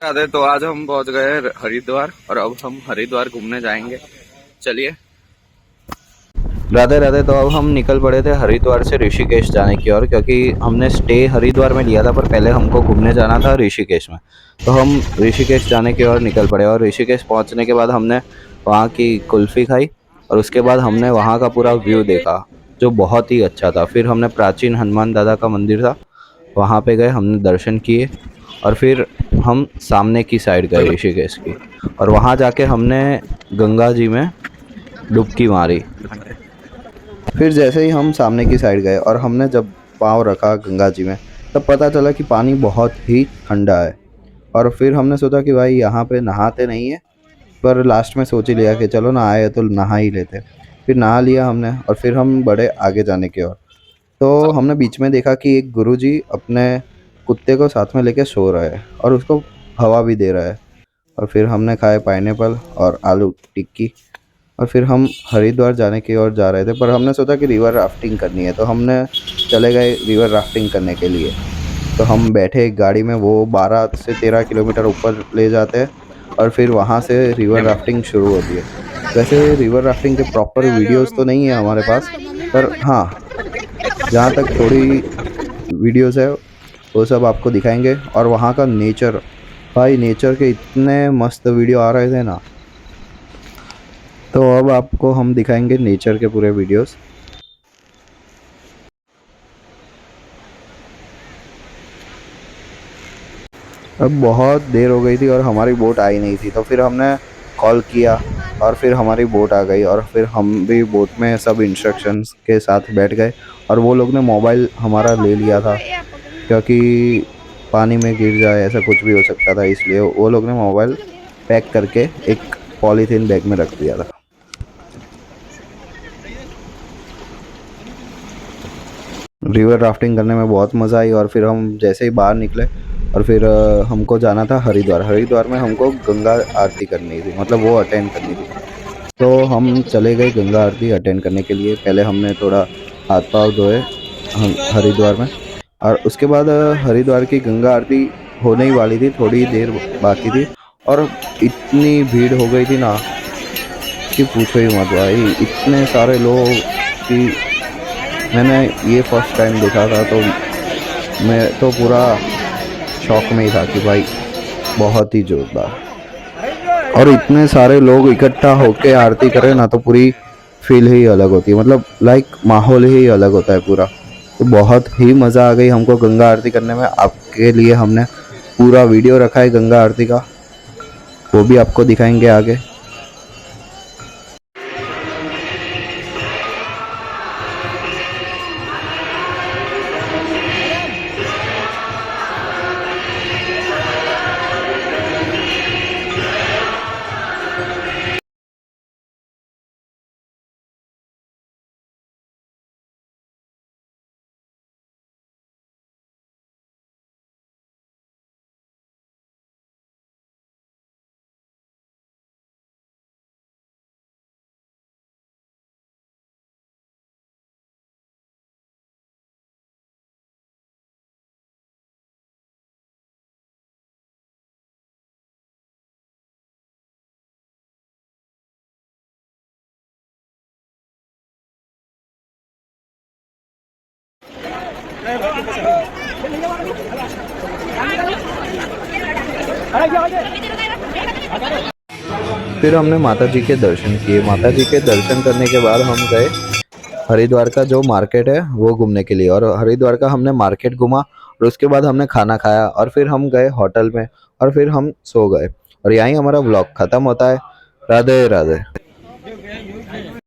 राधे। तो आज हम पहुंच गए हरिद्वार और अब हम हरिद्वार घूमने जाएंगे। चलिए। राधे राधे। तो अब हम निकल पड़े थे हरिद्वार से ऋषिकेश जाने की ओर, क्योंकि हमने स्टे हरिद्वार में लिया था पर पहले हमको घूमने जाना था ऋषिकेश में। तो हम ऋषिकेश जाने की ओर निकल पड़े और ऋषिकेश पहुंचने के बाद हमने वहाँ की कुल्फी खाई और उसके बाद हमने वहाँ का पूरा व्यू देखा जो बहुत ही अच्छा था। फिर हमने प्राचीन हनुमान दादा का मंदिर था वहाँ पे गए, हमने दर्शन किए और फिर हम सामने की साइड गए ऋषिकेश की, और वहाँ जाके हमने गंगा जी में डुबकी मारी। फिर जैसे ही हम सामने की साइड गए और हमने जब पाँव रखा गंगा जी में, तब पता चला कि पानी बहुत ही ठंडा है। और फिर हमने सोचा कि भाई यहाँ पे नहाते नहीं है, पर लास्ट में सोच ही लिया कि चलो ना आए तो नहा ही लेते। फिर नहा लिया हमने और फिर हम बढ़े आगे जाने की ओर। तो हमने बीच में देखा कि एक गुरुजी अपने कुत्ते को साथ में लेके सो रहा है और उसको हवा भी दे रहा है। और फिर हमने खाए पाइनएप्पल और आलू टिक्की और फिर हम हरिद्वार जाने की ओर जा रहे थे, पर हमने सोचा कि रिवर राफ्टिंग करनी है तो हमने चले गए रिवर राफ्टिंग करने के लिए। तो हम बैठे एक गाड़ी में, वो 12 से 13 किलोमीटर ऊपर ले जाते हैं और फिर वहाँ से रिवर राफ्टिंग शुरू होती है। वैसे रिवर राफ्टिंग के प्रॉपर वीडियोस तो नहीं है हमारे पास, पर हाँ, जहाँ तक थोड़ी वीडियोस है वो सब आपको दिखाएंगे। और वहाँ का नेचर, भाई नेचर के इतने मस्त वीडियो आ रहे थे ना, तो अब आपको हम दिखाएंगे नेचर के पूरे वीडियोस। अब बहुत देर हो गई थी और हमारी बोट आई नहीं थी, तो फिर हमने कॉल किया और फिर हमारी बोट आ गई और फिर हम भी बोट में सब इंस्ट्रक्शंस के साथ बैठ गए। और वो लोग ने मोबाइल हमारा ले लिया था, क्योंकि पानी में गिर जाए ऐसा कुछ भी हो सकता था, इसलिए वो लोग ने मोबाइल पैक करके एक पॉलीथीन बैग में रख दिया था। रिवर राफ्टिंग करने में बहुत मज़ा आई और फिर हम जैसे ही बाहर निकले और फिर हमको जाना था हरिद्वार। हरिद्वार में हमको गंगा आरती करनी थी, मतलब वो अटेंड करनी थी। तो हम चले गए गंगा आरती अटेंड करने के लिए। पहले हमने थोड़ा हाथ पाँव धोए हरिद्वार में, और उसके बाद हरिद्वार की गंगा आरती होने ही वाली थी, थोड़ी देर बाकी थी। और इतनी भीड़ हो गई थी ना कि पूछो ही मत भाई, इतने सारे लोग कि मैंने ये फर्स्ट टाइम देखा था। तो मैं तो पूरा शॉक में ही था कि भाई बहुत ही जोरदार। और इतने सारे लोग इकट्ठा होके आरती करें ना, तो पूरी फील ही अलग होती है, मतलब लाइक माहौल ही अलग होता है पूरा। तो बहुत ही मज़ा आ गई हमको गंगा आरती करने में। आपके लिए हमने पूरा वीडियो रखा है गंगा आरती का, वो भी आपको दिखाएंगे आगे। फिर हमने माता जी के दर्शन किए। माता जी के दर्शन करने के बाद हम गए हरिद्वार का जो मार्केट है वो घूमने के लिए, और हरिद्वार का हमने मार्केट घूमा और उसके बाद हमने खाना खाया और फिर हम गए होटल में और फिर हम सो गए। और यहीं हमारा व्लॉग खत्म होता है। राधे राधे।